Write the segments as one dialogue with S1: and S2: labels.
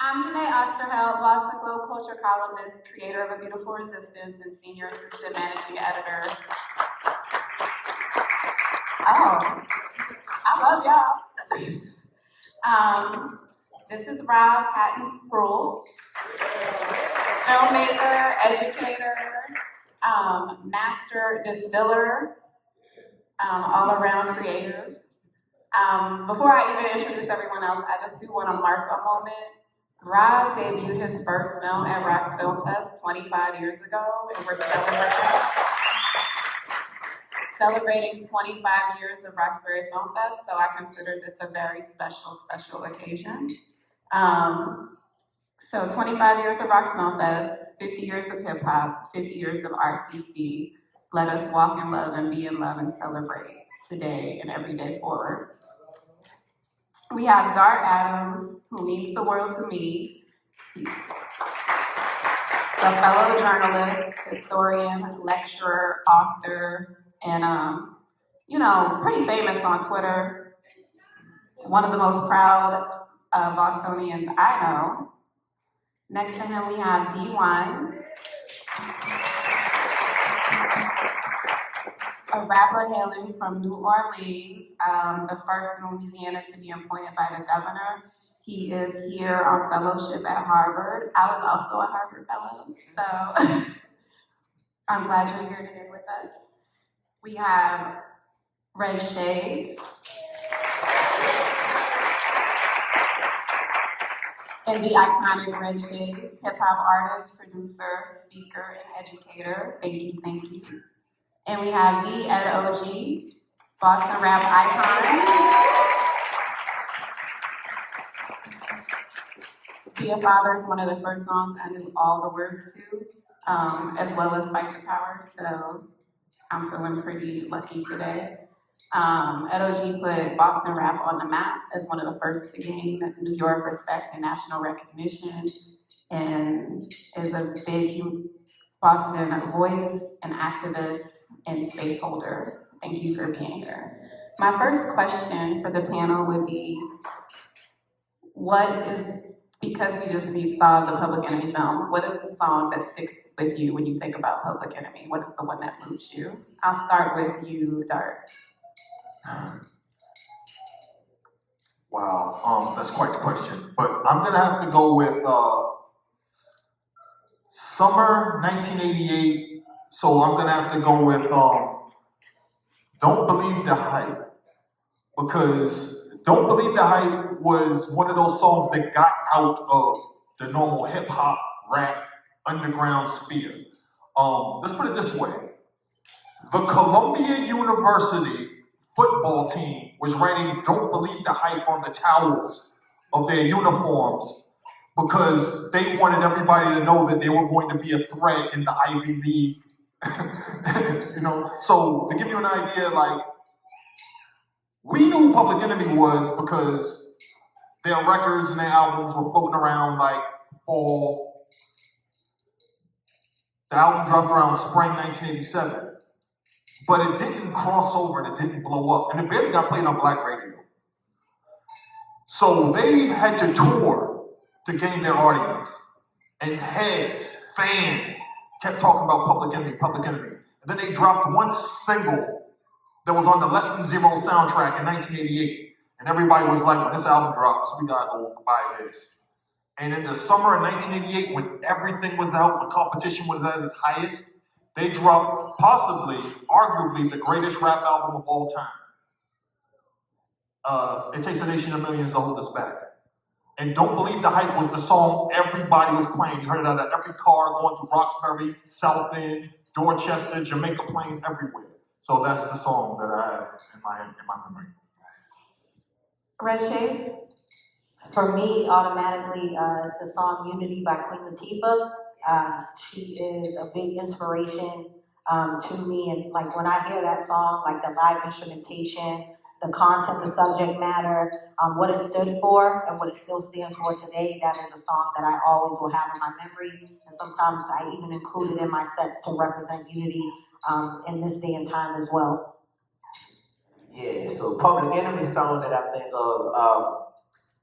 S1: I'm Jeneé Osterheldt, Boston Globe culture columnist, creator of A Beautiful Resistance, and senior assistant managing editor. Oh, I love y'all. This is Robert Patton-Spruill, filmmaker, educator, master distiller, all-around creative. Before I even introduce everyone else, I just do want to mark a moment. Rob debuted his first film at ROXFILM Film Fest 25 years ago, and we're celebrating 25 years of Roxbury Film Fest, so I consider this a very special occasion. So 25 years of ROX Film Fest, 50 years of hip hop, 50 years of RCC. Let us walk in love and be in love and celebrate today and every day forward. We have Dart Adams, who means the world to me. He's a fellow journalist, historian, lecturer, author, and pretty famous on Twitter. One of the most proud Bostonians I know. Next to him, we have D1, a rapper hailing from New Orleans, the first in Louisiana to be appointed by the governor. He is here on fellowship at Harvard. I was also a Harvard fellow, so I'm glad you're here today with us. We have Shaydez, and the iconic Shaydez, hip-hop artist, producer, speaker, and educator. Thank you. And we have the Edo.G, Boston rap icon. Be a Father is one of the first songs I knew all the words to, as well as Fight the Power, so I'm feeling pretty lucky today. Edo.G put Boston rap on the map as one of the first to gain New York respect and national recognition, and is a big Boston voice and activist and space holder. Thank you for being here. My first question for the panel would be, because we just saw the Public Enemy film, what is the song that sticks with you when you think about Public Enemy? What is the one that moves you? I'll start with you, Dart.
S2: Wow, that's quite the question. But I'm gonna have to go with summer 1988. So I'm gonna have to go with Don't Believe the Hype. Because Don't Believe the Hype was one of those songs that got out of the normal hip hop, rap, underground sphere. Let's put it this way. The Columbia University football team was writing Don't Believe the Hype on the towels of their uniforms because they wanted everybody to know that they were going to be a threat in the Ivy League. So to give you an idea, we knew who Public Enemy was because their records and their albums were floating around fall. The album dropped around spring 1987. But it didn't cross over and it didn't blow up. And it barely got played on black radio. So they had to tour to gain their audience. And heads, fans, kept talking about Public Enemy. And then they dropped one single that was on the Less Than Zero soundtrack in 1988. And everybody was like, when this album drops, we gotta go buy this. And in the summer of 1988, when everything was out, the competition was at its highest, they dropped possibly, arguably, the greatest rap album of all time. It Takes a Nation of Millions to Hold Us Back. And Don't Believe the Hype was the song everybody was playing. You heard it out of every car going through Roxbury, South End, Dorchester, Jamaica, playing everywhere. So that's the song that I have in my memory.
S1: Shaydez?
S3: For me, automatically, it's the song Unity by Queen Latifah. She is a big inspiration to me, and when I hear that song, the live instrumentation, the content, the subject matter, what it stood for and what it still stands for today, that is a song that I always will have in my memory, and sometimes I even include it in my sets to represent unity in this day and time as well.
S4: Yeah, so Public Enemy song that I think of,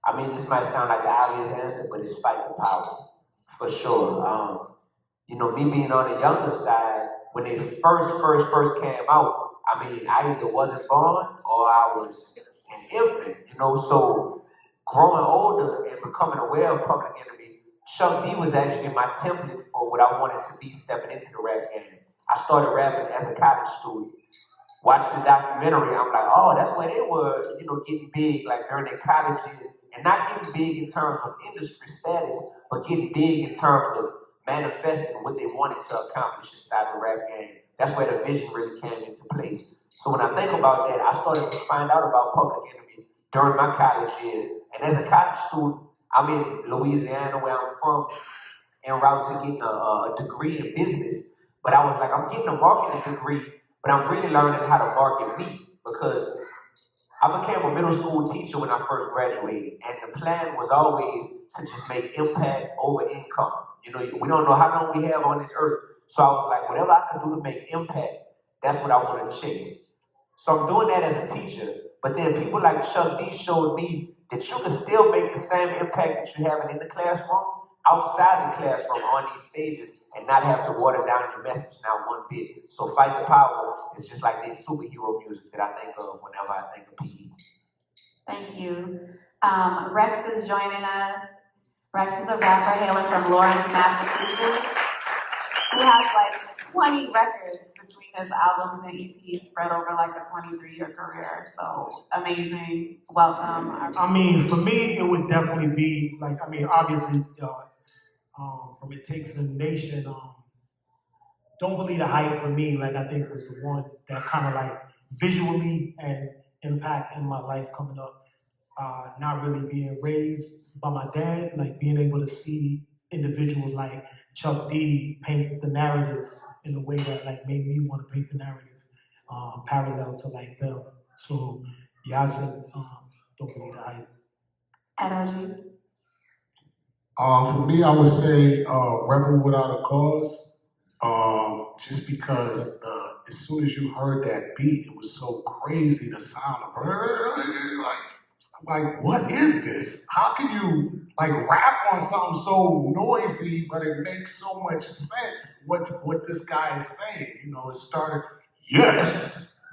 S4: I mean, this might sound like the obvious answer, but it's fight the power, for sure. You know, me being on the younger side, when they first came out, I mean, I either wasn't born or I was an infant, you know, so growing older and becoming aware of Public Enemy, Chuck D was actually my template for what I wanted to be stepping into the rap game. I started rapping as a college student. Watching the documentary, I'm like, oh, that's where they were, you know, getting big, like during their college years, and not getting big in terms of industry status, but getting big in terms of manifesting what they wanted to accomplish inside the rap game. That's where the vision really came into place. So when I think about that, I started to find out about Public Enemy during my college years. And as a college student, I'm in Louisiana, where I'm from, en route to getting a degree in business. But I was like, I'm getting a marketing degree, but I'm really learning how to market me, because I became a middle school teacher when I first graduated, and the plan was always to just make impact over income. You know, we don't know how long we have on this earth, so I was like, whatever I can do to make impact, that's what I want to chase. So I'm doing that as a teacher, but then people like Chuck D showed me that you can still make the same impact that you have in the classroom, outside the classroom, on these stages, and not have to water down your message now one bit. So Fight the Power is just like this superhero music that I think of whenever I think of PE.
S1: Thank you. REKS is joining us. REKS is a rapper hailing from Lawrence, Massachusetts. He has like 20 records between his albums and EPs spread over like a 23-year career. So amazing. Welcome.
S5: I mean, for me, it would definitely be like, I mean, obviously, from It Takes a Nation, Don't Believe the Hype for me, like I think was the one that kind of like visually and impact in my life coming up. Not really being raised by my dad, like being able to see individuals like Chuck D paint the narrative in a way that like made me want to paint the narrative parallel to like them. So yeah, I said Don't Believe the Hype.
S1: Edo.G.
S6: For me, I would say Rebel Without a Cause, just because as soon as you heard that beat, it was so crazy, the sound of like, what is this? How can you like rap on something so noisy, but it makes so much sense what this guy is saying? You know, it started, yes,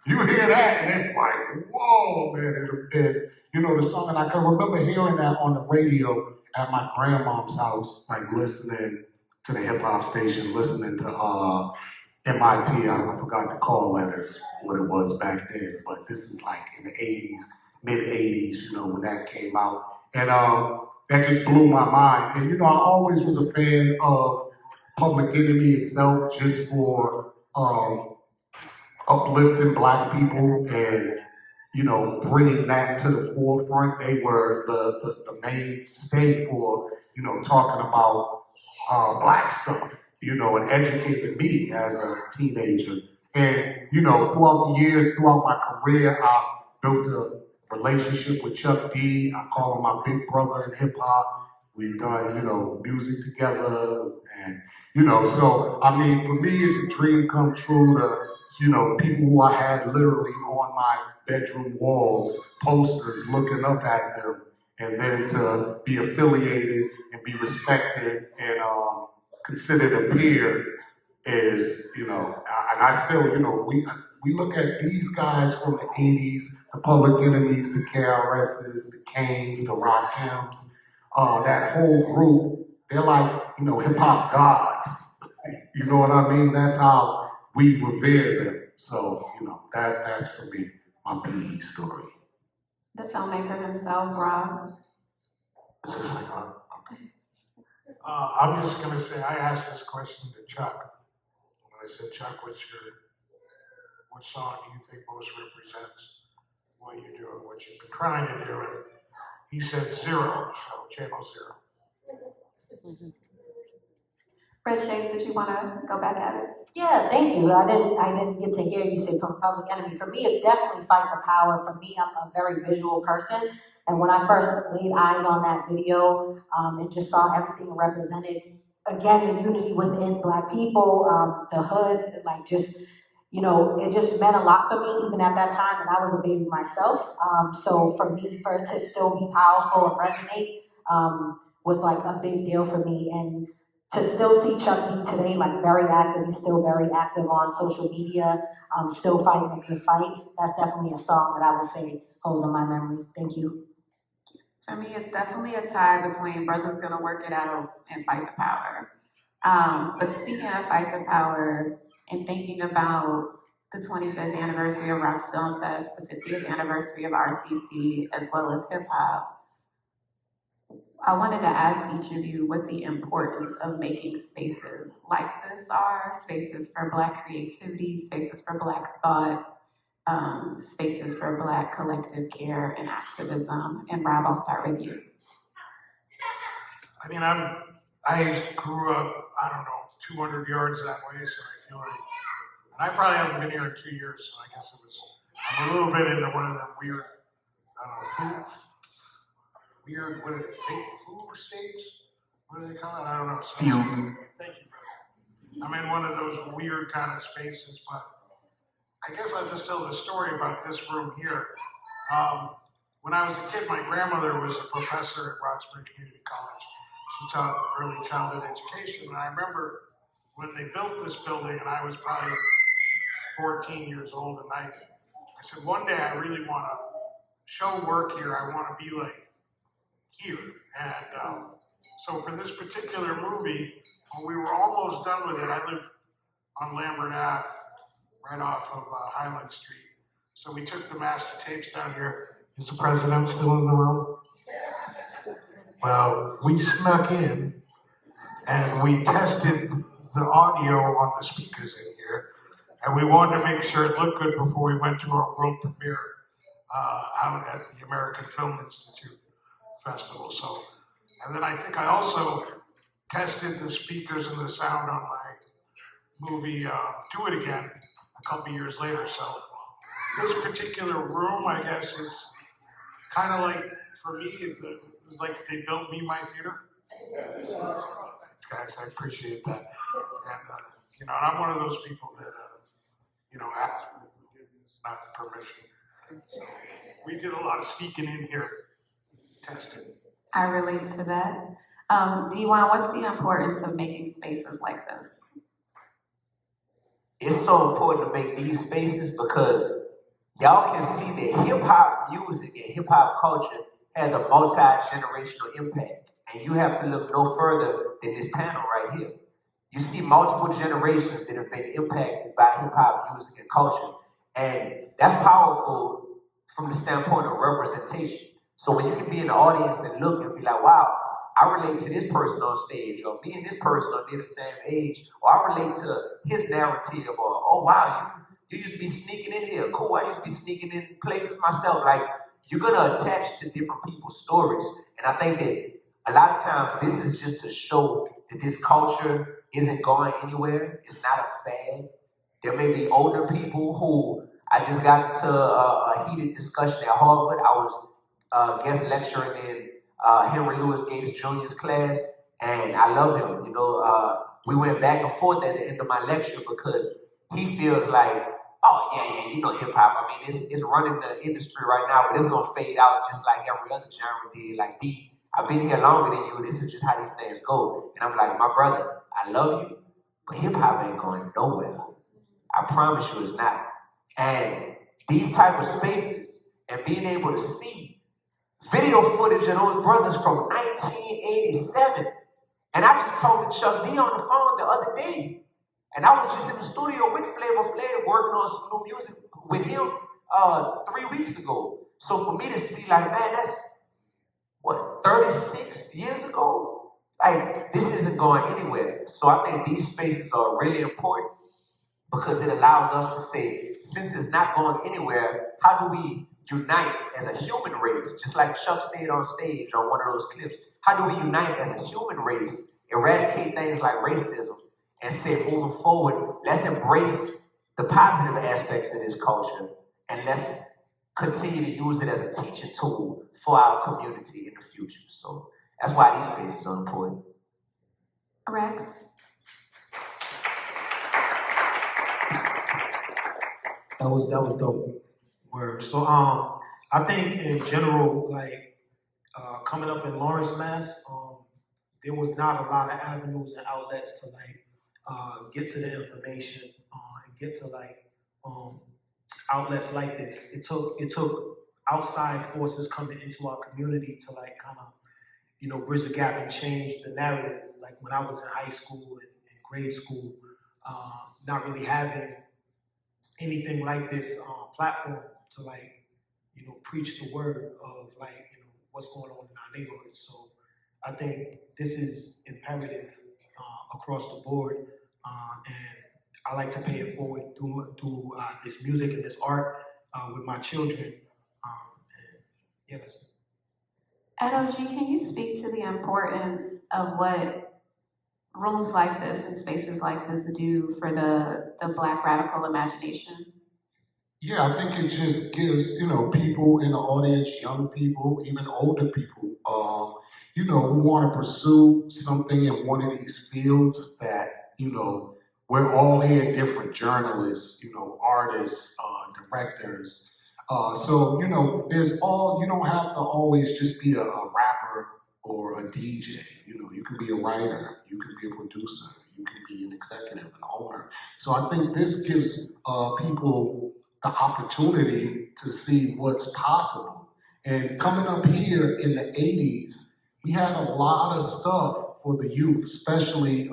S6: you hear that, and it's like, whoa, man, and you know, the song, and I can remember hearing that on the radio at my grandmom's house, like listening to the hip hop station, listening to MIT, I forgot the call letters, what it was back then, but this is like in the 80s, mid-80s, you know, when that came out. And that just blew my mind. And, you know, I always was a fan of Public Enemy itself, just for uplifting Black people and, you know, bringing that to the forefront. They were the mainstay for, you know, talking about Black stuff, you know, and educating me as a teenager. And, you know, throughout the years, throughout my career, I built a relationship with Chuck D. I call him my big brother in hip hop. We've done, you know, music together, and, you know, so, I mean, for me, it's a dream come true to, you know, people who I had literally on my bedroom walls, posters, looking up at them, and then to be affiliated and be respected and considered a peer is, you know, and I still, you know, we look at these guys from the 80s, the Public Enemies, the KRSs, the Kanes, the Rakims, that whole group, they're like, you know, hip hop gods. You know what I mean? That's how we revere them. So, you know, that's for me, my PE story.
S1: The filmmaker himself, Rob.
S6: It's just like,
S7: I'm just gonna say, I asked this question to Chuck. When I said, Chuck, what song do you think most represents what you do and what you've been trying to do? And he said Zero, so Channel Zero.
S1: Shaydez, did you want to go back at it?
S3: Yeah, thank you. I didn't get to hear you say Public Enemy. For me, it's definitely Fight the Power. For me, I'm a very visual person. And when I first laid eyes on that video and just saw everything represented, again, the unity within Black people, the hood, like just you know, it just meant a lot for me even at that time, and I was a baby myself. So for me, for it to still be powerful and resonate was like a big deal for me. And to still see Chuck D today, like very active, he's still very active on social media, still fighting a good fight. That's definitely a song that I would say hold in my memory. Thank you.
S1: For me, it's definitely a tie between Brothers Gonna Work It Out and Fight the Power. But speaking of Fight the Power and thinking about the 25th anniversary of ROX Film Fest, the 50th anniversary of RCC, as well as hip hop, I wanted to ask each of you what the importance of making spaces like this are, spaces for Black creativity, spaces for Black thought, spaces for Black collective care and activism. And Rob, I'll start with you.
S7: I mean, I grew up, I don't know, 200 yards that way, so I feel like, and I probably haven't been here in 2 years, so I guess I'm a little bit into one of them weird, I don't know, what are they, fake food states? What do they call it? I don't know. So, thank you, brother. I'm in one of those weird kind of spaces, but I guess I'll just tell the story about this room here. When I was a kid, my grandmother was a professor at Roxbury Community College. She taught early childhood education, and I remember when they built this building, and I was probably 14 years old, and I said, one day I really want to show work here. I want to be like here. And so for this particular movie, when we were almost done with it, I lived on Lambert Ave, right off of Highland Street. So we took the master tapes down here. Is the president still in the room? Well, we snuck in and we tested the audio on the speakers in here, and we wanted to make sure it looked good before we went to our world premiere out at the American Film Institute Festival. So, and then I think I also tested the speakers and the sound on my movie Do It Again a couple years later. So this particular room, I guess, is kind of like, for me, it's like they built me my theater. Guys, I appreciate that. And, you know, I'm one of those people that, you know, ask not permission. So we did a lot of sneaking in here, testing.
S1: I relate to that. D1, what's the importance of making spaces like this?
S4: It's so important to make these spaces because y'all can see that hip-hop music and hip-hop culture has a multi-generational impact. And you have to look no further than this panel right here. You see multiple generations that have been impacted by hip-hop music and culture. And that's powerful from the standpoint of representation. So when you can be in the audience and look and be like, wow, I relate to this person on stage, or me and this person are near the same age, or I relate to his narrative, or oh wow, you used to be sneaking in here. Cool, I used to be sneaking in places myself. Like, you're gonna attach to different people's stories. And I think that a lot of times this is just to show that this culture isn't going anywhere. It's not a fad. There may be older people who, I just got into a heated discussion at Harvard. I was guest lecturing in Henry Louis Gates Jr.'s class, and I love him. You know, we went back and forth at the end of my lecture because he feels like, oh yeah, you know, hip hop. I mean, it's running the industry right now, but it's gonna fade out just like every other genre did. Like, D, I've been here longer than you. This is just how these things go. And I'm like, my brother, I love you, but hip hop ain't going nowhere. I promise you, it's not. And these type of spaces and being able to see video footage of those brothers from 1987. And I just talked to Chuck D on the phone the other day. And I was just in the studio with Flavor Flav working on some new music with him 3 weeks ago. So for me to see, like, man, that's, what, 36 years ago? Like, this isn't going anywhere. So I think these spaces are really important because it allows us to say, since it's not going anywhere, how do we unite as a human race? Just like Chuck said on stage on one of those clips, how do we unite as a human race, eradicate things like racism, and say, moving forward, let's embrace the positive aspects of this culture, and let's continue to use it as a teaching tool for our community in the future. So that's why these spaces are important.
S1: Rex?
S5: That was dope. Word. So I think in general, like coming up in Lawrence, Mass, there was not a lot of avenues and outlets to like get to the information and get to like outlets like this. It took outside forces coming into our community to like kind of, you know, bridge the gap and change the narrative. Like when I was in high school and grade school, not really having anything like this platform to like, you know, preach the word of like, you know, what's going on in our neighborhoods. So I think this is imperative across the board, and I like to pay it forward through this music and this art with my children. And yeah, that's it.
S1: Edo.G, can you speak to the importance of what rooms like this and spaces like this do for the Black radical imagination?
S6: Yeah, I think it just gives, you know, people in the audience, young people, even older people, you know, who want to pursue something in one of these fields that, you know, we're all here, different journalists, you know, artists, directors. So, you know, you don't have to always just be a rapper or a DJ. You know, you can be a writer, you can be a producer, you can be an executive, an owner. So I think this gives people the opportunity to see what's possible. And coming up here in the 80s, we had a lot of stuff for the youth, especially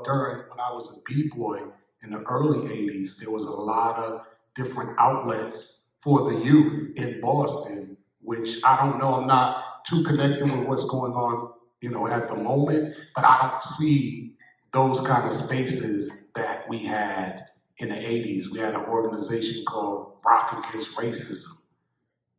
S6: during when I was a B-boy in the early 80s. There was a lot of different outlets for the youth in Boston, which I don't know, I'm not too connected with what's going on, you know, at the moment, but I don't see those kind of spaces that we had in the 80s. We had an organization called Rock Against Racism,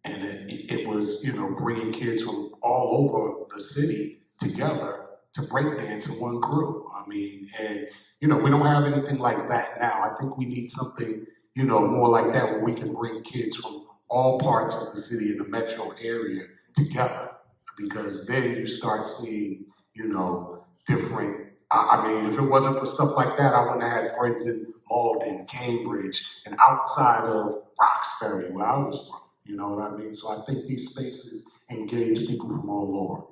S6: and it was, you know, bringing kids from all over the city together to breakdance in one crew. I mean, and, you know, we don't have anything like that now. I think we need something, you know, more like that where we can bring kids from all parts of the city in the metro area together, because then you start seeing, you know, different, I mean, if it wasn't for stuff like that, I wouldn't have had friends in Malden, Cambridge, and outside of Roxbury, where I was from. You know what I mean? So I think these spaces engage people from all over.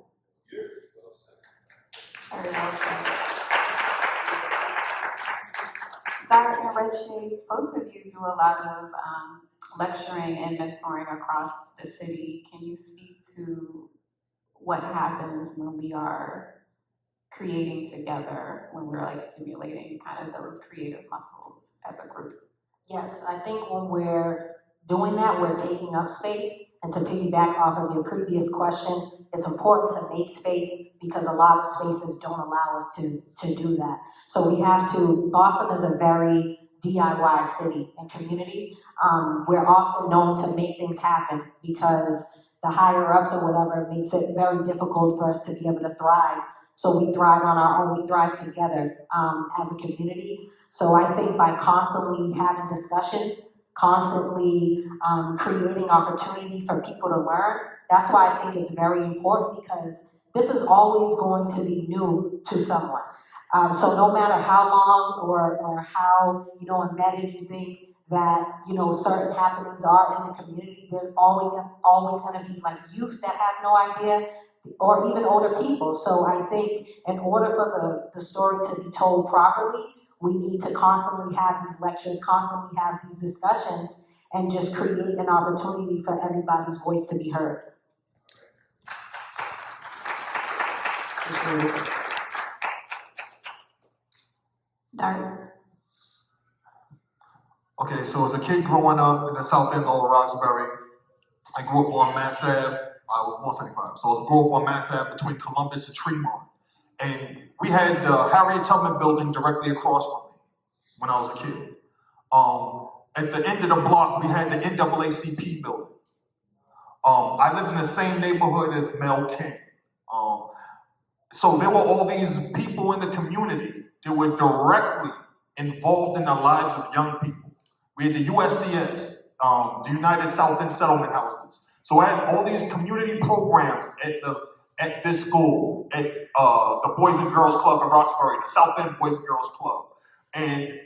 S1: Very well said. Dart and Red Shades, both of you do a lot of lecturing and mentoring across the city. Can you speak to what happens when we are creating together, when we're like stimulating kind of those creative muscles as a group?
S3: Yes, I think when we're doing that, we're taking up space. And to piggyback off of your previous question, it's important to make space because a lot of spaces don't allow us to do that. So we have to, Boston is a very DIY city and community. We're often known to make things happen because the higher ups or whatever makes it very difficult for us to be able to thrive. So we thrive on our own, we thrive together as a community. So I think by constantly having discussions, constantly creating opportunity for people to learn, that's why I think it's very important, because this is always going to be new to someone. So no matter how long or how, you know, embedded you think that, you know, certain happenings are in the community, there's always going to be like youth that has no idea, or even older people. So I think in order for the story to be told properly, we need to constantly have these lectures, constantly have these discussions, and just create an opportunity for everybody's voice to be heard.
S1: Dart.
S2: Okay, so as a kid growing up in the south end of Roxbury, I grew up on Mass Ave. I was born 75, so I grew up on Mass Ave between Columbus and Tremont. And we had the Harriet Tubman building directly across from me when I was a kid. At the end of the block, we had the NAACP building. I lived in the same neighborhood as Mel King. So there were all these people in the community that were directly involved in the lives of young people. We had the USCS, the United South End Settlement Houses. So I had all these community programs at this school, at the Boys and Girls Club in Roxbury, the South End Boys and Girls Club. And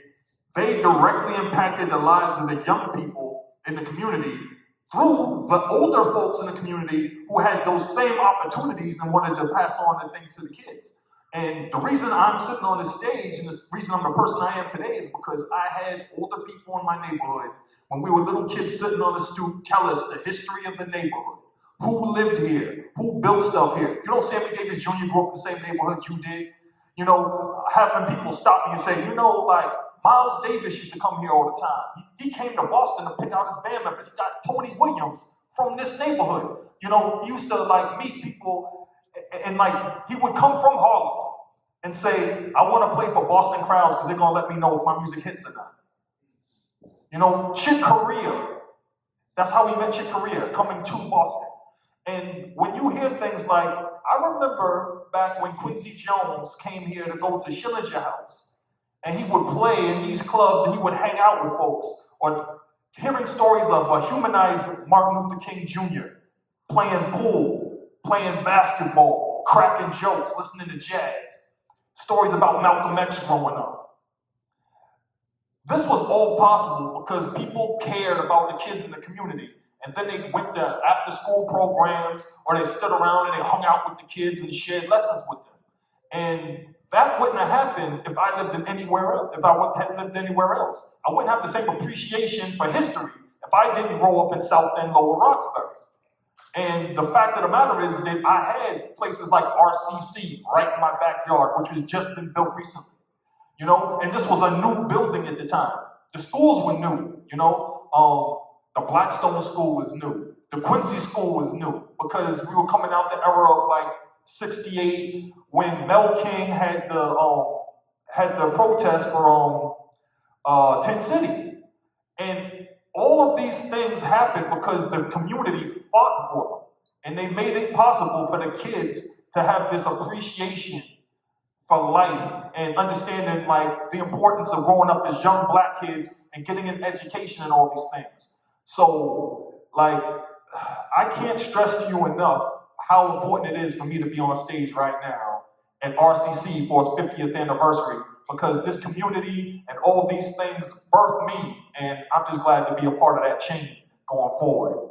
S2: they directly impacted the lives of the young people in the community through the older folks in the community who had those same opportunities and wanted to pass on the things to the kids. And the reason I'm sitting on this stage and the reason I'm the person I am today is because I had older people in my neighborhood when we were little kids sitting on the stoop tell us the history of the neighborhood. Who lived here? Who built stuff here? You know, Sammy Davis Jr. grew up in the same neighborhood you did. You know, having people stop me and say, you know, like, Miles Davis used to come here all the time. He came to Boston to pick out his band members. He got Tony Williams from this neighborhood. You know, he used to, like, meet people, and like, he would come from Harlem and say, I want to play for Boston crowds because they're going to let me know if my music hits or not. You know, Chick Corea. That's how we met Chick Corea, coming to Boston. And when you hear things like, I remember back when Quincy Jones came here to go to Schillinger House, and he would play in these clubs and he would hang out with folks, or hearing stories of a humanized Martin Luther King Jr. playing pool, playing basketball, cracking jokes, listening to jazz, stories about Malcolm X growing up. This was all possible because people cared about the kids in the community. And then they went to after-school programs, or they stood around and they hung out with the kids and shared lessons with them. And that wouldn't have happened if I lived in anywhere else. If I had lived anywhere else, I wouldn't have the same appreciation for history if I didn't grow up in South End, Lower Roxbury. And the fact of the matter is that I had places like RCC right in my backyard, which had just been built recently. You know, and this was a new building at the time. The schools were new. You know. The Blackstone School was new. The Quincy School was new because we were coming out the era of like '68 when Mel King had the protest for 10 City. And all of these things happened because the community fought for them. And they made it possible for the kids to have this appreciation for life and understanding like the importance of growing up as young Black kids and getting an education and all these things. So, like, I can't stress to you enough how important it is for me to be on stage right now at RCC for its 50th anniversary, because this community and all these things birthed me, and I'm just glad to be a part of that change going forward.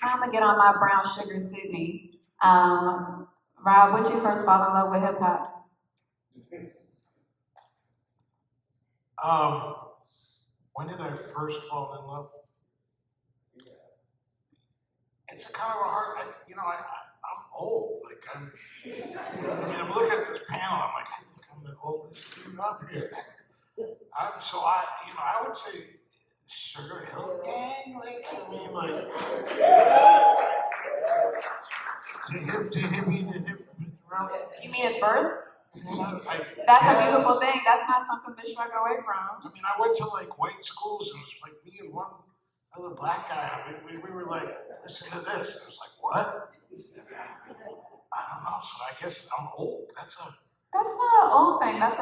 S1: I'm gonna get on my brown sugar Sydney. Rob, when did you first fall in love with hip hop?
S7: When did I first fall in love? It's kind of a hard, I'm old. Like I'm looking at this panel. I'm like, I think I'm the oldest dude up here. I would say Sugar Hill Gang. Like, I mean, like, the hip around.
S1: You mean it's birth?
S7: That's
S1: a beautiful thing. That's not something to shrug away from.
S7: I mean, I went to like white schools and it was like me and one other Black guy. We were like, listen to this. I was like, what? I don't know. So I guess I'm old. That's
S1: not an old thing. That's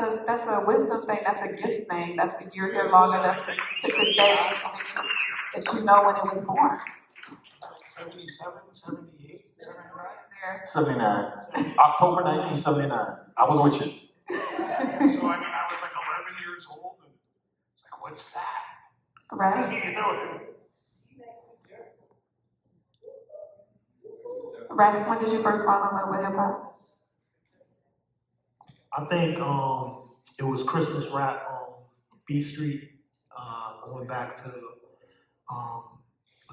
S1: a wisdom thing. That's a gift thing. You're here long enough to say that you know when it was born.
S7: 77, 78, 79.
S2: 79. October 1979. I was with you.
S7: So, I was like 11 years old, and it's like, what's that?
S1: Right.
S7: You know what I mean?
S1: Rex, when did you first fall in love with hip hop?
S5: I think it was Christmas rap on B Street, going back to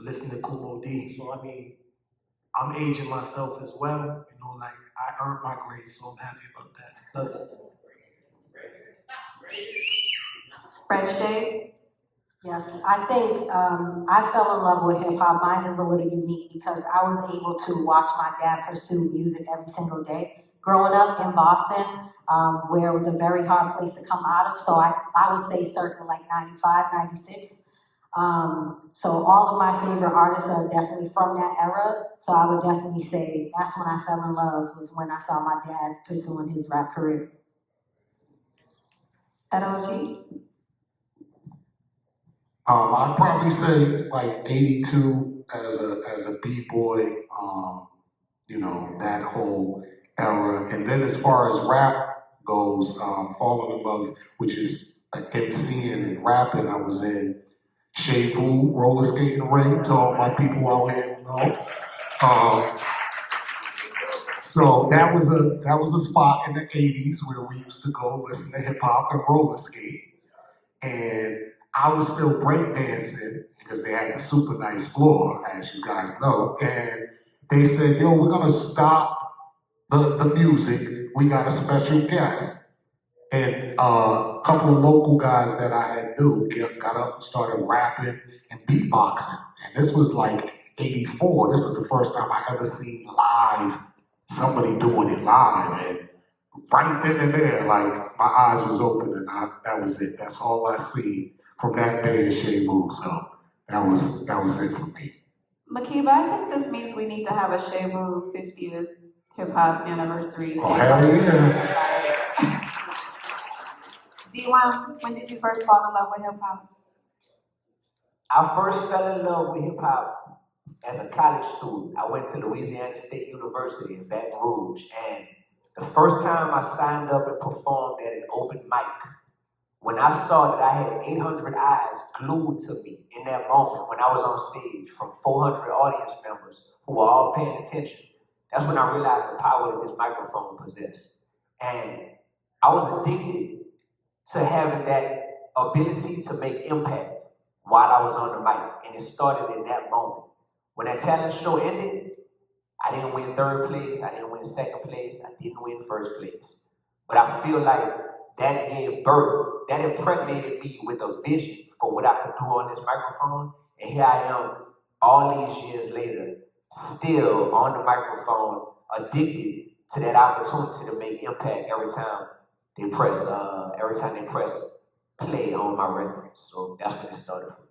S5: listening to Kumo D. So I mean, I'm aging myself as well. You know, like I earned my grades, so I'm happy about that.
S1: Red Shades?
S3: Yes, I think I fell in love with hip hop. Mine is a little unique because I was able to watch my dad pursue music every single day. Growing up in Boston, where it was a very hard place to come out of, so I would say circa like 95, 96. So all of my favorite artists are definitely from that era. So I would definitely say that's when I fell in love, was when I saw my dad pursuing his rap career.
S1: Edo.G?
S6: I'd probably say like 82 as a B-boy, you know, that whole era. And then as far as rap goes, Falling in Love, which is MCing and rapping, I was in Shaydez roller skating ring, to all my people out here who know. So that was a spot in the 80s where we used to go listen to hip hop and roller skate. And I was still breakdancing because they had the super nice floor, as you guys know. And they said, yo, we're gonna stop the music. We got a special guest. And a couple of local guys that I had knew got up and started rapping and beatboxing. And this was like 84. This is the first time I ever seen live, somebody doing it live. And right then and there, like, my eyes was open and that was it. That's all I see from that day in Shaydez. So that was it for me.
S1: Makiba, I think this means we need to have a Shaydez 50th hip hop anniversary.
S6: Oh, hell yeah.
S1: D1, when did you first fall in love with hip hop?
S4: I first fell in love with hip hop as a college student. I went to Louisiana State University in Baton Rouge, and the first time I signed up and performed at an open mic, when I saw that I had 800 eyes glued to me in that moment when I was on stage from 400 audience members who were all paying attention, that's when I realized the power that this microphone possessed. And I was addicted to having that ability to make impact while I was on the mic. And it started in that moment. When that talent show ended, I didn't win third place, I didn't win second place, I didn't win first place. But I feel like that gave birth, that impregnated me with a vision for what I could do on this microphone. And here I am, all these years later, still on the microphone, addicted to that opportunity to make impact every time they press play on my record. So that's when it started for me.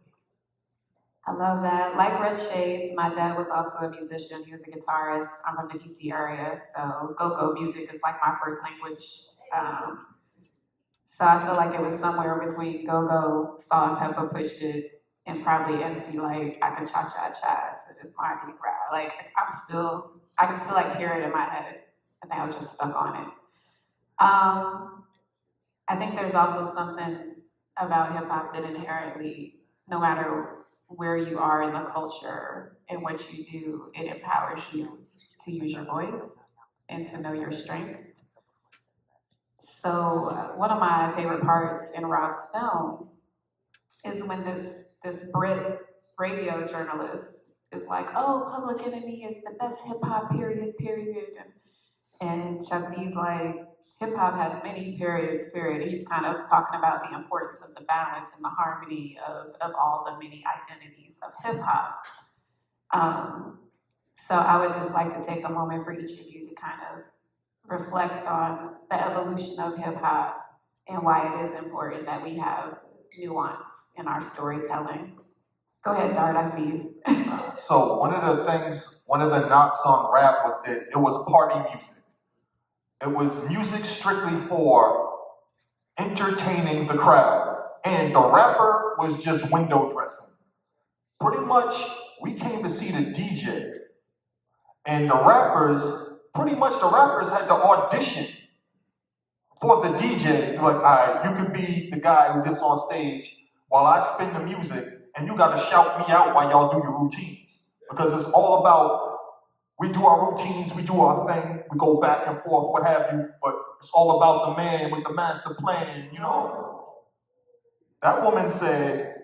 S1: I love that. Like Red Shades, my dad was also a musician. He was a guitarist. I'm from the DC area, so go-go music is like my first language. So I feel like it was somewhere between go-go, Salt and Pepper, Push It, and probably MC like I Can Cha Cha Cha to this Mardi Gras. Like I can still like hear it in my head. I think I was just stuck on it. I think there's also something about hip hop that inherently, no matter where you are in the culture and what you do, it empowers you to use your voice and to know your strength. So one of my favorite parts in Rob's film is when this Brit radio journalist is like, oh, Public Enemy is the best hip hop, period. And Chuck D's like, hip hop has many periods. He's kind of talking about the importance of the balance and the harmony of all the many identities of hip hop. So I would just like to take a moment for each of you to kind of reflect on the evolution of hip hop and why it is important that we have nuance in our storytelling. Go ahead, Dart, I see you.
S2: So one of the knocks on rap was that it was party music. It was music strictly for entertaining the crowd. And the rapper was just window dressing. Pretty much, we came to see the DJ. And the rappers had to audition for the DJ. Like, all right, you could be the guy who gets on stage while I spin the music, and you gotta shout me out while y'all do your routines. Because it's all about, we do our routines, we do our thing, we go back and forth, what have you, but it's all about the man with the master plan, you know? That woman said,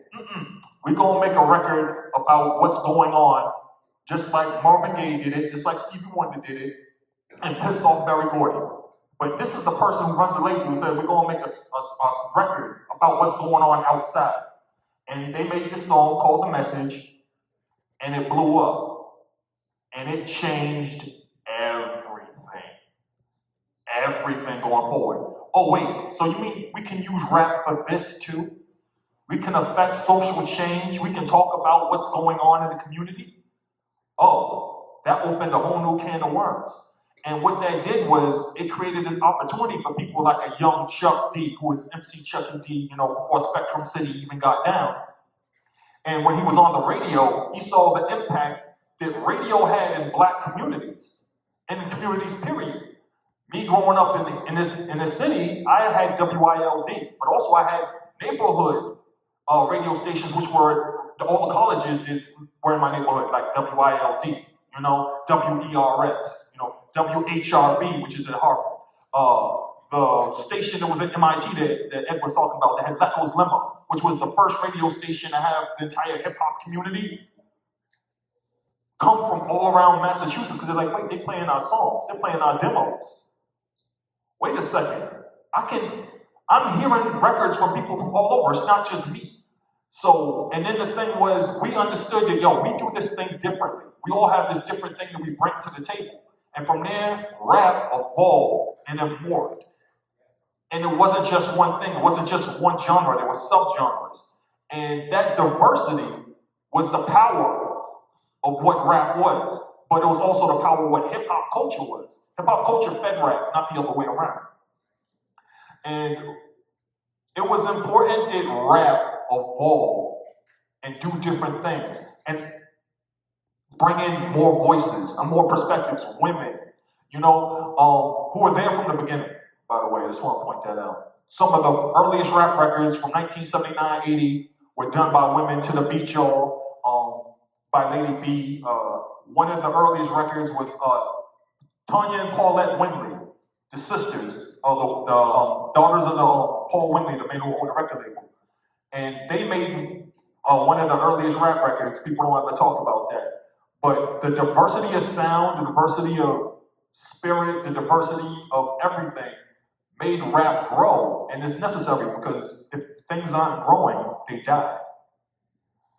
S2: we're gonna make a record about what's going on, just like Marvin Gaye did it, just like Stevie Wonder did it, and pissed off Berry Gordy. But this is the person who runs the label who said, we're gonna make a record about what's going on outside. And they made this song called The Message, and it blew up. And it changed everything going forward. Oh wait, so you mean we can use rap for this too? We can affect social change, we can talk about what's going on in the community? Oh, that opened a whole new can of worms. And what that did was, it created an opportunity for people like a young Chuck D, who was MC Chuck D, you know, before Spectrum City even got down. And when he was on the radio, he saw the impact that radio had in black communities, and in communities, period. Me growing up in the city, I had WILD, but also I had neighborhood radio stations, which were all the colleges were in my neighborhood, like WILD, you know, WERX, you know, WHRB, which is at Harvard. The station that was at MIT that Ed was talking about, that had Lecco's Lemma, which was the first radio station to have the entire hip hop community come from all around Massachusetts, because they're like, wait, they're playing our songs, they're playing our demos. Wait a second, I'm hearing records from people from all over, it's not just me. So, and then the thing was, we understood that, yo, we do this thing differently. We all have this different thing that we bring to the table. And from there, rap evolved and morphed. And it wasn't just one thing, it wasn't just one genre, there were subgenres. And that diversity was the power of what rap was, but it was also the power of what hip hop culture was. Hip hop culture fed rap, not the other way around. And it was important that rap evolve and do different things and bring in more voices and more perspectives, women, you know, who were there from the beginning, by the way, I just want to point that out. Some of the earliest rap records from 1979, 80 were done by women. To the Beat Y'all, by Lady B. One of the earliest records was Tanya and Paulette Windley, the sisters, the daughters of the Paul Windley, the man who owned the record label. And they made one of the earliest rap records. People don't ever talk about that. But the diversity of sound, the diversity of spirit, the diversity of everything made rap grow. And it's necessary, because if things aren't growing, they die.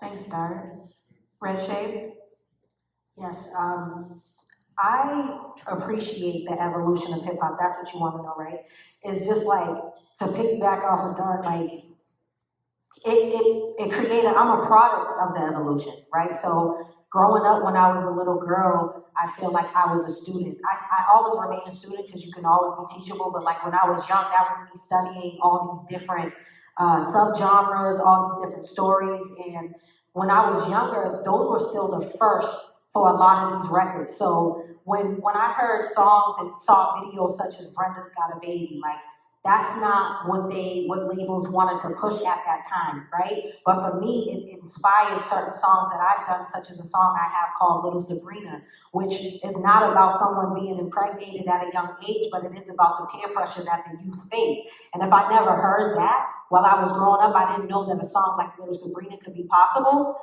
S1: Thanks, Dart. Red Shades?
S3: Yes, I appreciate the evolution of hip hop. That's what you want to know, right? It's just like, to piggyback off of Dart, like, it created, I'm a product of the evolution, right? So growing up when I was a little girl, I feel like I was a student. I always remain a student, because you can always be teachable, but like when I was young, that was me studying all these different subgenres, all these different stories. And when I was younger, those were still the first for a lot of these records. So when I heard songs and saw videos such as Brenda's Got a Baby, like, that's not what labels wanted to push at that time, right? But for me, it inspired certain songs that I've done, such as a song I have called Little Sabrina, which is not about someone being impregnated at a young age, but it is about the peer pressure that the youth face. And if I never heard that while I was growing up, I didn't know that a song like Little Sabrina could be possible.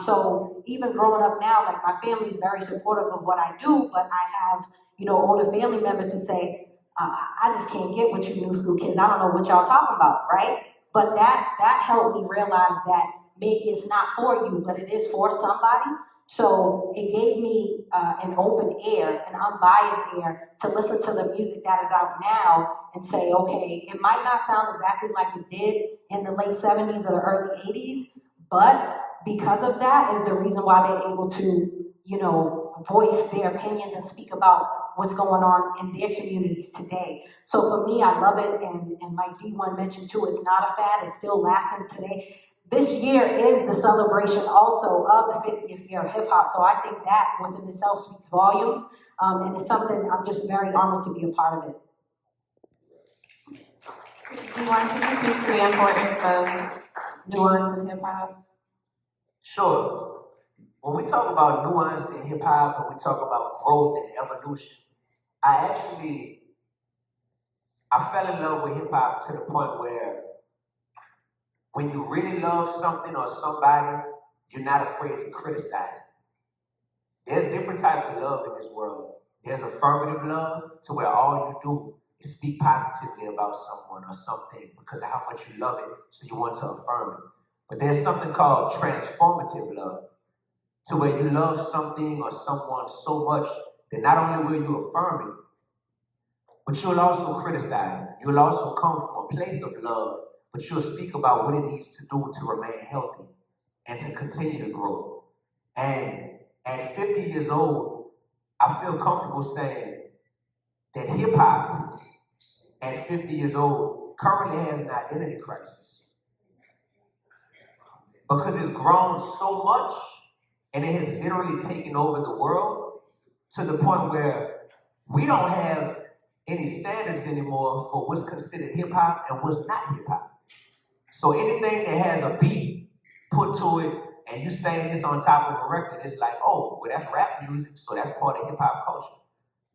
S3: So even growing up now, like, my family is very supportive of what I do, but I have, you know, older family members who say, I just can't get with you new school kids. I don't know what y'all talking about, right? But that helped me realize that maybe it's not for you, but it is for somebody. So it gave me an open ear, an unbiased ear, to listen to the music that is out now and say, okay, it might not sound exactly like it did in the late 70s or the early 80s, but because of that is the reason why they're able to, you know, voice their opinions and speak about what's going on in their communities today. So for me, I love it, and like D1 mentioned too, it's not a fad, it's still lasting today. This year is the celebration also of the 50th year of hip hop, so I think that within itself speaks volumes, and it's something I'm just very honored to be a part of it.
S1: D1, can you speak to the importance of nuance in hip hop?
S4: Sure. When we talk about nuance in hip hop, when we talk about growth and evolution, I fell in love with hip hop to the point where when you really love something or somebody, you're not afraid to criticize it. There's different types of love in this world. There's affirmative love, to where all you do is speak positively about someone or something because of how much you love it, so you want to affirm it. But there's something called transformative love, to where you love something or someone so much that not only will you affirm it, but you'll also criticize it. You'll also come from a place of love, but you'll speak about what it needs to do to remain healthy and to continue to grow. And at 50 years old, I feel comfortable saying that hip hop at 50 years old currently has an identity crisis. Because it's grown so much and it has literally taken over the world to the point where we don't have any standards anymore for what's considered hip hop and what's not hip hop. So anything that has a beat put to it and you saying this on top of a record, it's like, oh, well, that's rap music, so that's part of hip hop culture.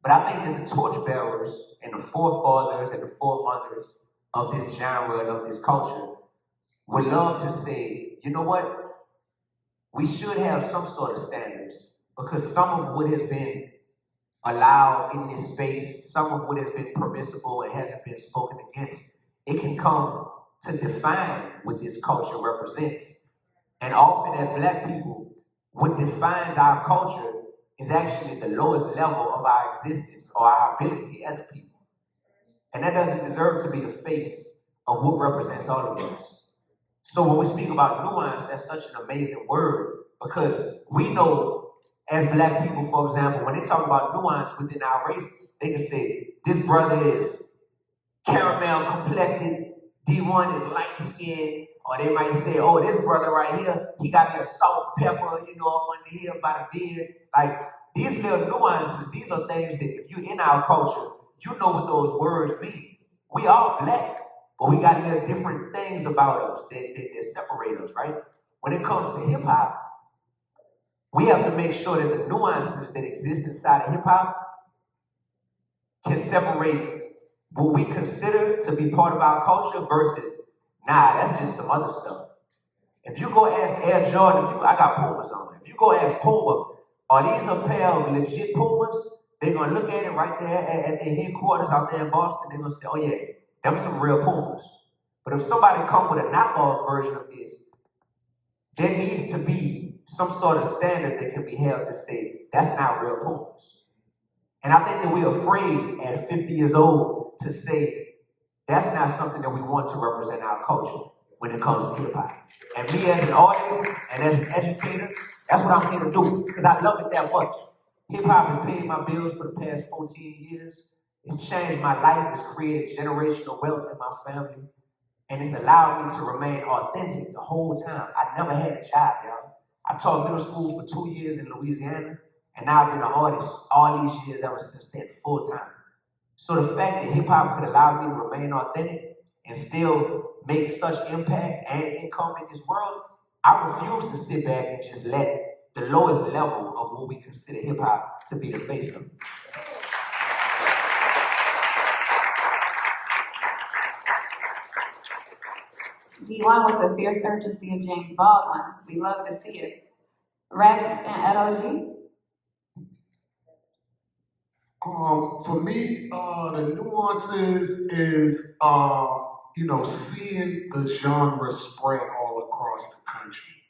S4: But I think that the torchbearers and the forefathers and the foremothers of this genre and of this culture would love to say, you know what? We should have some sort of standards, because some of what has been allowed in this space, some of what has been permissible and hasn't been spoken against, it can come to define what this culture represents. And often as Black people, what defines our culture is actually the lowest level of our existence or our ability as a people. And that doesn't deserve to be the face of what represents all of us. So when we speak about nuance, that's such an amazing word, because we know as Black people, for example, when they talk about nuance within our race, they can say, this brother is caramel complected, D1 is light skinned, or they might say, oh, this brother right here, he got the salt, pepper, you know, up under here by the beard. Like, these little nuances, these are things that if you're in our culture, you know what those words mean. We are Black, but we got little different things about us that separate us, right? When it comes to hip hop, we have to make sure that the nuances that exist inside of hip hop can separate what we consider to be part of our culture versus, nah, that's just some other stuff. If you go ask Air Jordan, I got Pumas on. If you go ask Puma, are these a pair of legit Pumas? They're gonna look at it right there at their headquarters out there in Boston. They're gonna say, oh yeah, them some real Pumas. But if somebody come with a knockoff version of this, there needs to be some sort of standard that can be held to say, that's not real Pumas. And I think that we're afraid at 50 years old to say, that's not something that we want to represent our culture when it comes to hip hop. And me as an artist and as an educator, that's what I'm here to do, because I love it that much. Hip hop has paid my bills for the past 14 years. It's changed my life. It's created generational wealth in my family. And it's allowed me to remain authentic the whole time. I never had a job, y'all. I taught middle school for 2 years in Louisiana, and now I've been an artist all these years ever since then, full time. So the fact that hip hop could allow me to remain authentic and still make such impact and income in this world, I refuse to sit back and just let the lowest level of what we consider hip hop to be the face of.
S1: D1 with the fierce urgency of James Baldwin. We love to see it. REKS and Edo.G.
S6: For me, the nuances is, seeing the genre spread all across the country,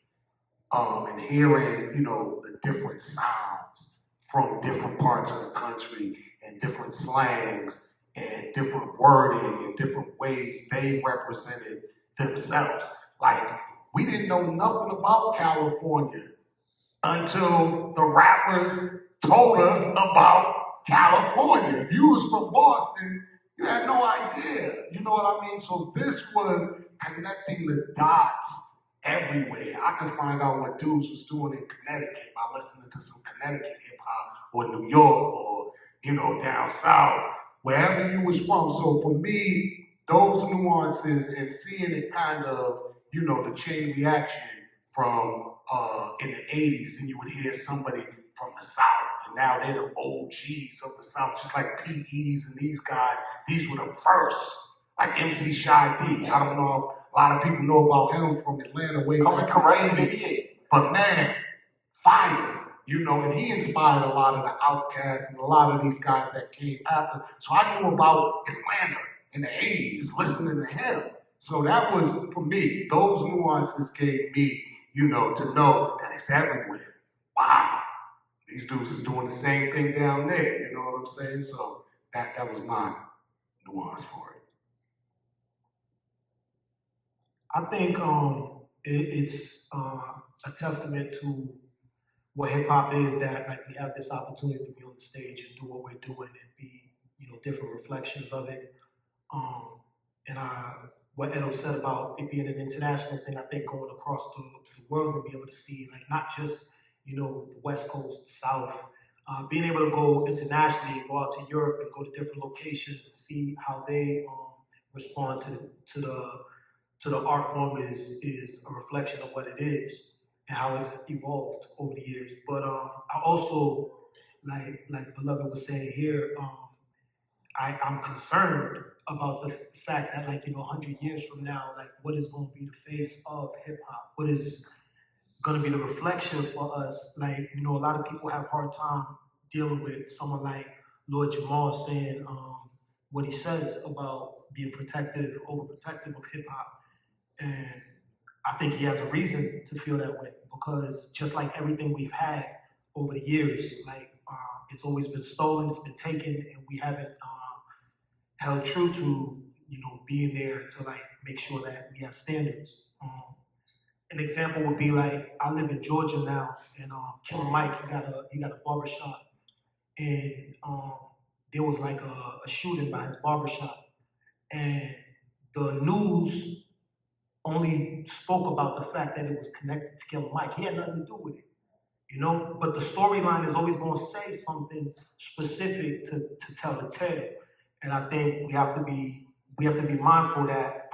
S6: and hearing, the different sounds from different parts of the country and different slangs and different wording and different ways they represented themselves. Like, we didn't know nothing about California until the rappers told us about California. If you was from Boston, you had no idea. You know what I mean? So this was connecting the dots everywhere. I could find out what dudes was doing in Connecticut by listening to some Connecticut hip hop, or New York, or down south, wherever you was from. So for me, those nuances and seeing it kind of, the chain reaction from in the 80s, then you would hear somebody from the South, and now they're the OGs of the South, just like PEs and these guys. These were the first, like MC Shaydez. I don't know, a lot of people know about him from Atlanta way back in the 80s. But man, fire, and he inspired a lot of the Outcasts and a lot of these guys that came after. So I knew about Atlanta in the 80s, listening to him. So that was, for me, those nuances gave me, to know that it's everywhere. Wow, these dudes is doing the same thing down there, you know what I'm saying? So that was my nuance for it.
S5: I think it's a testament to what hip hop is, that like we have this opportunity to be on the stage and do what we're doing and be, different reflections of it. And what Edo said about it being an international thing, I think going across the world and be able to see, like, not just, the West Coast, the South, being able to go internationally, go out to Europe and go to different locations and see how they respond to the art form is a reflection of what it is and how it's evolved over the years. But I also, like Beloved was saying here, I'm concerned about the fact that, like, 100 years from now, like, what is going to be the face of hip hop? What is going to be the reflection for us? Like, a lot of people have a hard time dealing with someone like Lord Jamal saying what he says about being protective, overprotective of hip hop. And I think he has a reason to feel that way, because just like everything we've had over the years, like, it's always been stolen, it's been taken, and we haven't held true to, being there to, like, make sure that we have standards. An example would be, like, I live in Georgia now, and Killer Mike, he got a barbershop, and there was like a shooting by his barbershop, and the news only spoke about the fact that it was connected to Killer Mike. He had nothing to do with it, but the storyline is always going to say something specific to tell the tale. And I think we have to be mindful that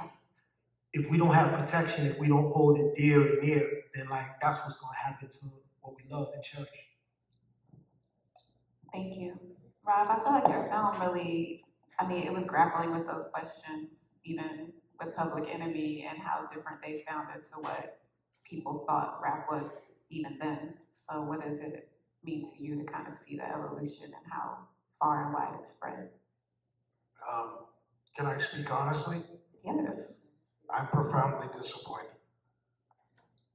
S5: if we don't have protection, if we don't hold it dear and near, then, like, that's what's going to happen to what we love and cherish.
S1: Thank you. Rob, I feel like your film really, it was grappling with those questions, even with Public Enemy and how different they sounded to what people thought rap was even then. So what does it mean to you to kind of see the evolution and how far and wide it spread?
S7: Can I speak honestly?
S1: Yes.
S7: I'm profoundly disappointed.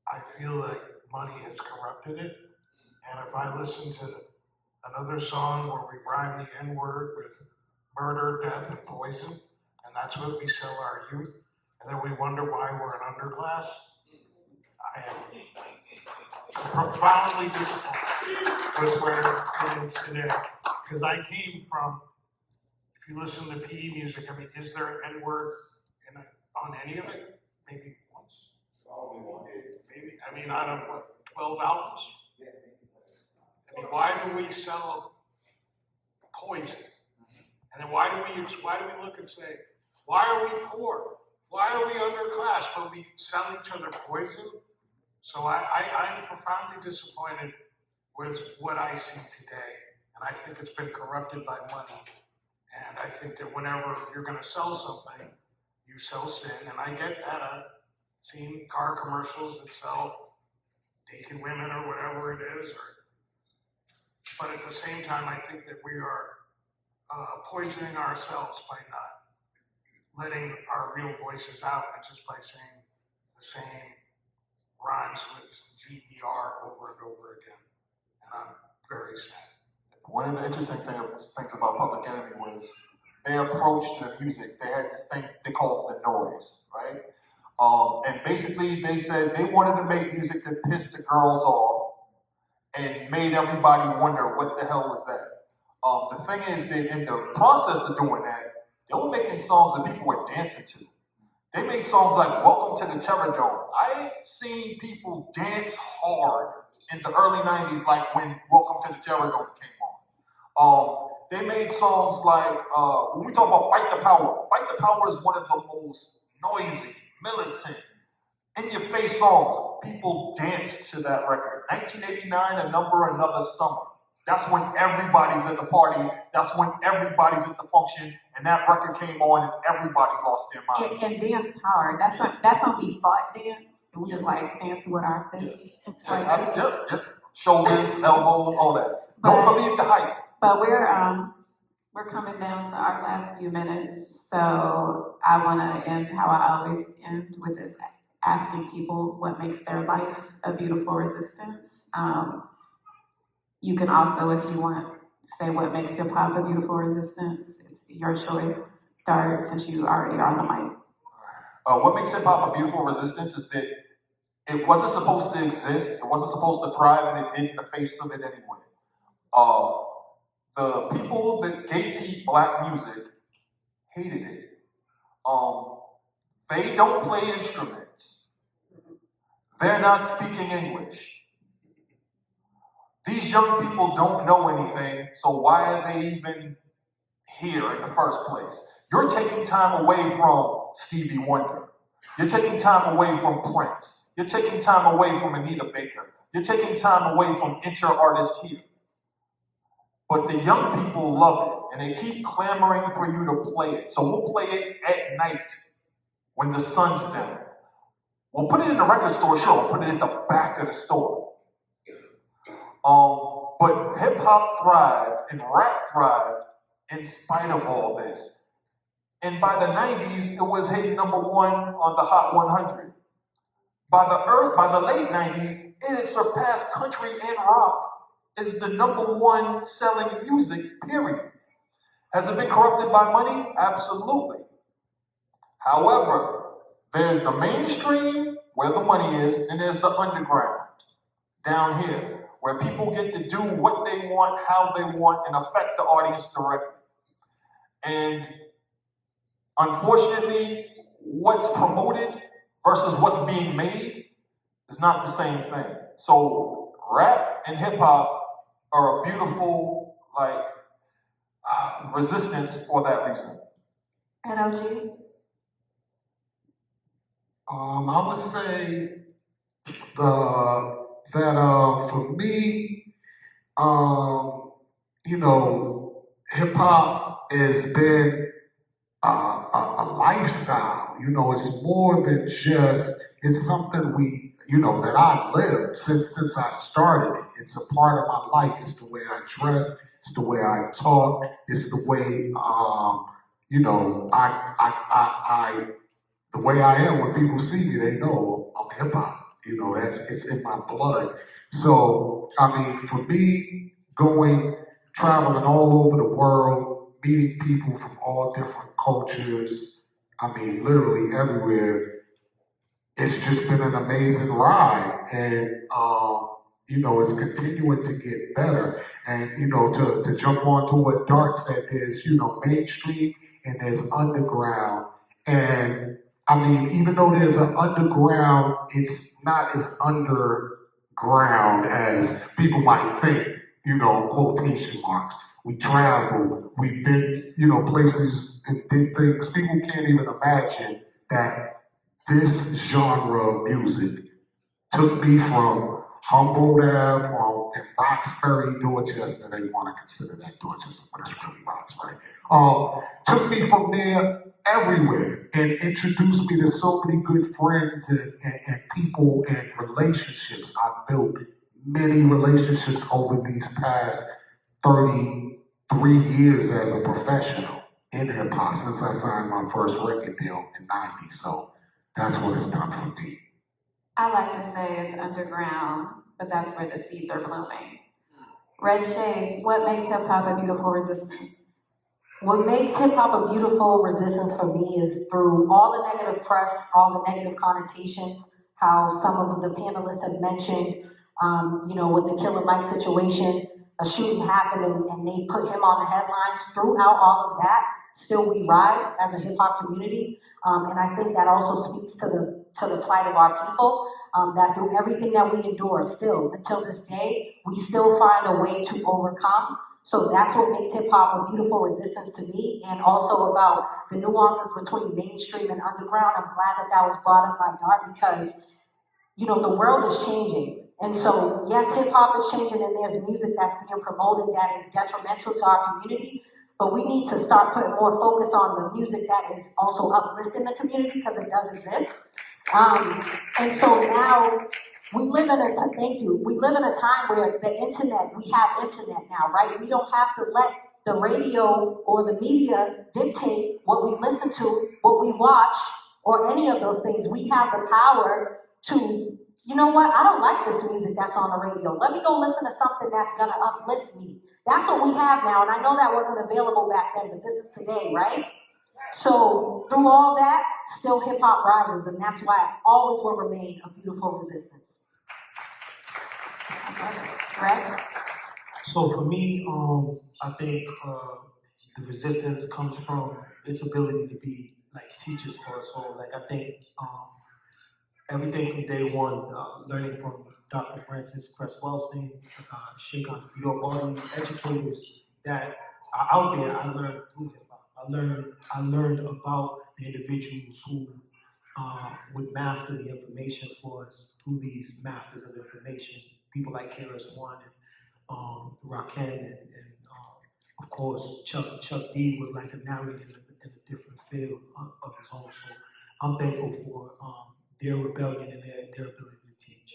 S7: I feel like money has corrupted it, and if I listen to another song where we rhyme the N-word with murder, death, and poison, and that's what we sell our youth, and then we wonder why we're an underclass, I am profoundly disappointed with where it is today. Because I came from, if you listen to PE music, is there an N-word on any of it? Maybe once. Maybe, out of what, 12 albums? Why do we sell poison? And then why do we look and say, why are we poor? Why are we underclass? But we sell each other poison? So I'm profoundly disappointed with what I see today. And I think it's been corrupted by money. And I think that whenever you're going to sell something, you sell sin. And I get that. I've seen car commercials that sell naked women or whatever it is. But at the same time, I think that we are poisoning ourselves by not letting our real voices out and just by saying the same rhymes with GER over and over again. And I'm very sad.
S2: One of the interesting things about Public Enemy was their approach to the music. They had this thing they called the noise, right? And basically they said they wanted to make music that pissed the girls off and made everybody wonder what the hell was that. The thing is that in the process of doing that, they were making songs that people were dancing to. They made songs like Welcome to the Terrordome. I seen people dance hard in the early 90s, like when Welcome to the Terrordome came on. They made songs like, when we talk about Fight the Power is one of the most noisy, militant, in-your-face songs. People danced to that record. 1989, A Number, Another Summer. That's when everybody's at the party. That's when everybody's at the function. And that record came on and everybody lost their mind.
S1: And danced hard. That's when we fought dance. And we just like dancing with our fists.
S2: Yep. Shoulders, elbows, all that. Don't believe the hype.
S1: But we're coming down to our last few minutes. So I want to end how I always end, with this, asking people what makes their life a beautiful resistance. You can also, if you want, say what makes hip hop a beautiful resistance. It's your choice. Dart, since you already are on the mic.
S2: What makes hip hop a beautiful resistance is that it wasn't supposed to exist. It wasn't supposed to thrive, and it did in the face of it anyway. The people that gatekeep black music hated it. They don't play instruments. They're not speaking English. These young people don't know anything, so why are they even here in the first place? You're taking time away from Stevie Wonder. You're taking time away from Prince. You're taking time away from Anita Baker. You're taking time away from inter-artists here. But the young people love it, and they keep clamoring for you to play it. So we'll play it at night when the sun's down. We'll put it in the record store, sure, we'll put it at the back of the store. But hip hop thrived and rap thrived in spite of all this. And by the 90s, it was hitting #1 on the Hot 100. By the late 90s, it had surpassed country and rock as the #1 selling music, period. Has it been corrupted by money? Absolutely. However, there's the mainstream, where the money is, and there's the underground, down here, where people get to do what they want, how they want, and affect the audience directly. And unfortunately, what's promoted versus what's being made is not the same thing. So rap and hip hop are a beautiful, resistance for that reason.
S1: Edo.G?
S6: I would say that for me, hip hop has been a lifestyle. It's more than just, it's something that I've lived since I started it. It's a part of my life. It's the way I dress. It's the way I talk. It's the way, the way I am. When people see me, they know I'm hip hop. It's in my blood. So, for me, traveling all over the world, meeting people from all different cultures, literally everywhere, it's just been an amazing ride. And, it's continuing to get better. And, to jump on to what Dart said, there's, mainstream and there's underground. And, even though there's an underground, it's not as underground as people might think, quotation marks. We travel, we've been, places and did things. People can't even imagine that this genre of music took me from Humboldt Ave and Roxbury, Dorchester. They want to consider that Dorchester, but it's really Roxbury. Took me from there everywhere and introduced me to so many good friends and people and relationships. I built many relationships over these past 33 years as a professional in hip hop since I signed my first record deal in '90. So that's what it's done for me.
S1: I like to say it's underground, but that's where the seeds are blooming. Red Shades, what makes hip hop a beautiful resistance?
S3: What makes hip hop a beautiful resistance for me is through all the negative press, all the negative connotations, how some of the panelists have mentioned, with the Killer Mike situation, a shooting happened and they put him on the headlines. Throughout all of that, still we rise as a hip hop community. And I think that also speaks to the plight of our people, that through everything that we endure still, until this day, we still find a way to overcome. So that's what makes hip hop a beautiful resistance to me, and also about the nuances between mainstream and underground. I'm glad that was brought up by Dart because, the world is changing. And so, yes, hip hop is changing and there's music that's being promoted that is detrimental to our community, but we need to start putting more focus on the music that is also uplifting the community because it does exist. And so now, we live in a time where the internet, we have internet now, right? We don't have to let the radio or the media dictate what we listen to, what we watch, or any of those things. We have the power to, I don't like this music that's on the radio. Let me go listen to something that's gonna uplift me. That's what we have now, and I know that wasn't available back then, but this is today, right? So through all that, still hip hop rises, and that's why it always will remain a beautiful resistance.
S1: Right?
S5: So for me, I think the resistance comes from its ability to be teachers for us all. I think everything from day one, learning from Dr. Francis Cress-Welsing, Shaydez, Steel, all these educators that are out there. I learned through hip hop. I learned about the individuals who would master the information for us through these masters of information. People like KRS-One and Rakim and of course Chuck D was like a narrator in a different field of his own. So I'm thankful for their rebellion and their ability to teach.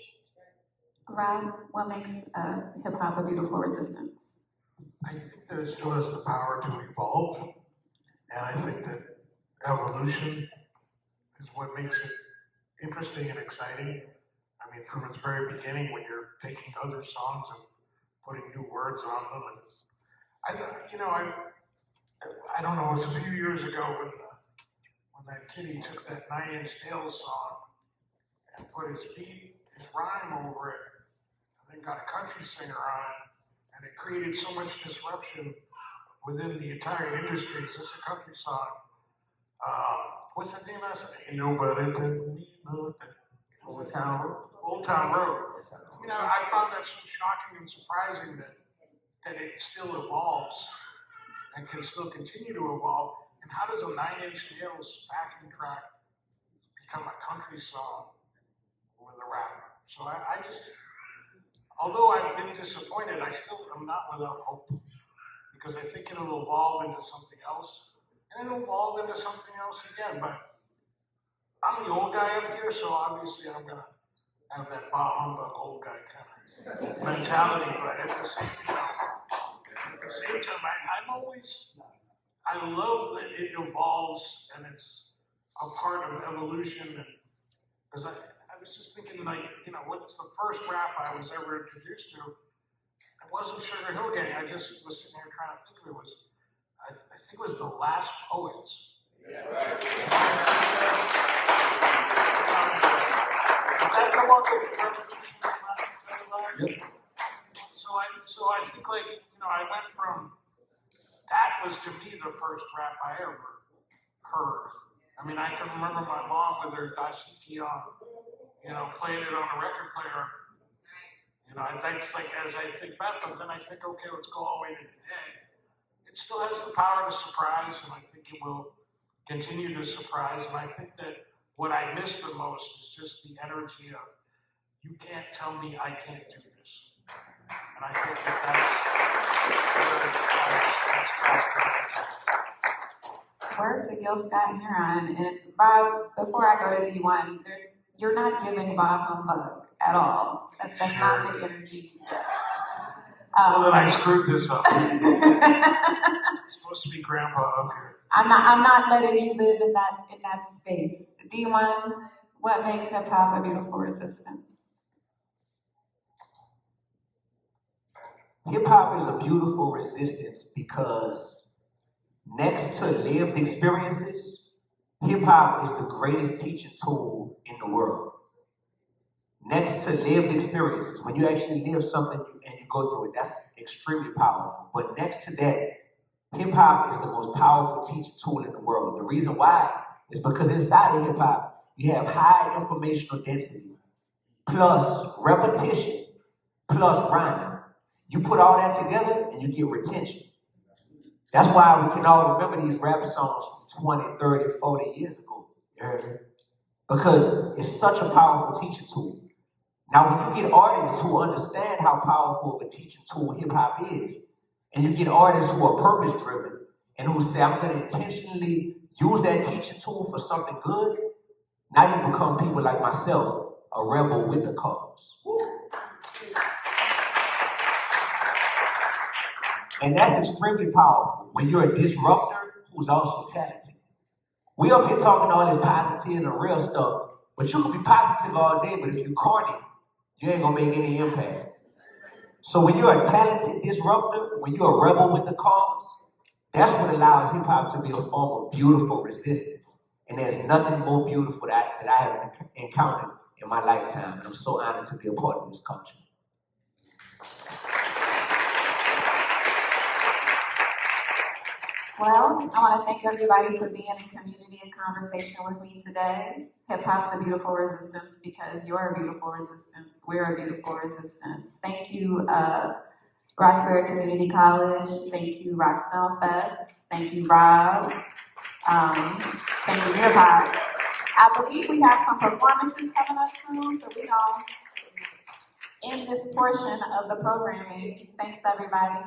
S1: Rob, what makes hip hop a beautiful resistance?
S7: I think that it still has the power to evolve, and I think that evolution is what makes it interesting and exciting. I mean, from its very beginning, when you're taking other songs and putting new words on them, and I don't know. It was a few years ago when that kitty took that 9 Inch Nails song and put his rhyme over it, and then got a country singer on it, and it created so much disruption within the entire industry. Is this a country song? What's the name of that? Ain't nobody tell me nothing.
S4: Old Town Road.
S7: Old Town Road. I found that so shocking and surprising that it still evolves and can still continue to evolve. And how does a 9 Inch Nails backing track become a country song with a rapper? So I just, although I've been disappointed, I still am not without hope, because I think it'll evolve into something else, and it'll evolve into something else again. But I'm the old guy up here, so obviously I'm gonna have that bah humbug old guy kind of mentality. But at the same time, I love that it evolves and it's a part of evolution. Because I was just thinking, what's the first rap I was ever introduced to? It wasn't Sugar Hill Gang. I just was sitting here trying to think of it. I think it was The Last Poets. Yeah. Is that the one with the revolution? Yep. So I think I went from, that was to me the first rap I ever heard. I mean, I can remember my mom with her dashiki on, playing it on a record player. That's like, as I think back, but then I think, okay, let's go all the way to today. It still has the power to surprise, and I think it will continue to surprise. And I think that what I miss the most is just the energy of, you can't tell me I can't do this. And I think that's
S1: Words of Gil Scott Heron. And Bob, before I go to D1, you're not giving Bob humbug at all. That's not the energy.
S7: Well, then I screwed this up. It's supposed to be Grandpa up here.
S1: I'm not letting you live in that space. D1, what makes hip hop a beautiful resistance?
S4: Hip hop is a beautiful resistance because next to lived experiences, hip hop is the greatest teaching tool in the world. Next to lived experiences, when you actually live something and you go through it, that's extremely powerful. But next to that, hip hop is the most powerful teaching tool in the world. The reason why is because inside of hip hop, you have high informational density, plus repetition, plus rhyme. You put all that together and you get retention. That's why we can all remember these rap songs from 20, 30, 40 years ago. You heard me? Because it's such a powerful teaching tool. Now, when you get artists who understand how powerful of a teaching tool hip-hop is, and you get artists who are purpose-driven, and who say, I'm going to intentionally use that teaching tool for something good, now you become people like myself, a rebel with a cause. And that's extremely powerful when you're a disruptor who's also talented. We up here talking all this positive and real stuff, but you can be positive all day, but if you're corny, you ain't gonna make any impact. So when you're a talented disruptor, when you're a rebel with the cause, that's what allows hip hop to be a form of beautiful resistance. And there's nothing more beautiful that I have encountered in my lifetime. And I'm so honored to be a part of this culture.
S1: Well, I want to thank everybody for being in community and conversation with me today. Hip hop's a beautiful resistance because you're a beautiful resistance. We're a beautiful resistance. Thank you, Roxbury Community College. Thank you, ROXFILM Fest. Thank you, Rob. Thank you, Hip Hop. I believe we have some performances coming up soon, so we're going to end this portion of the programming. Thanks, everybody.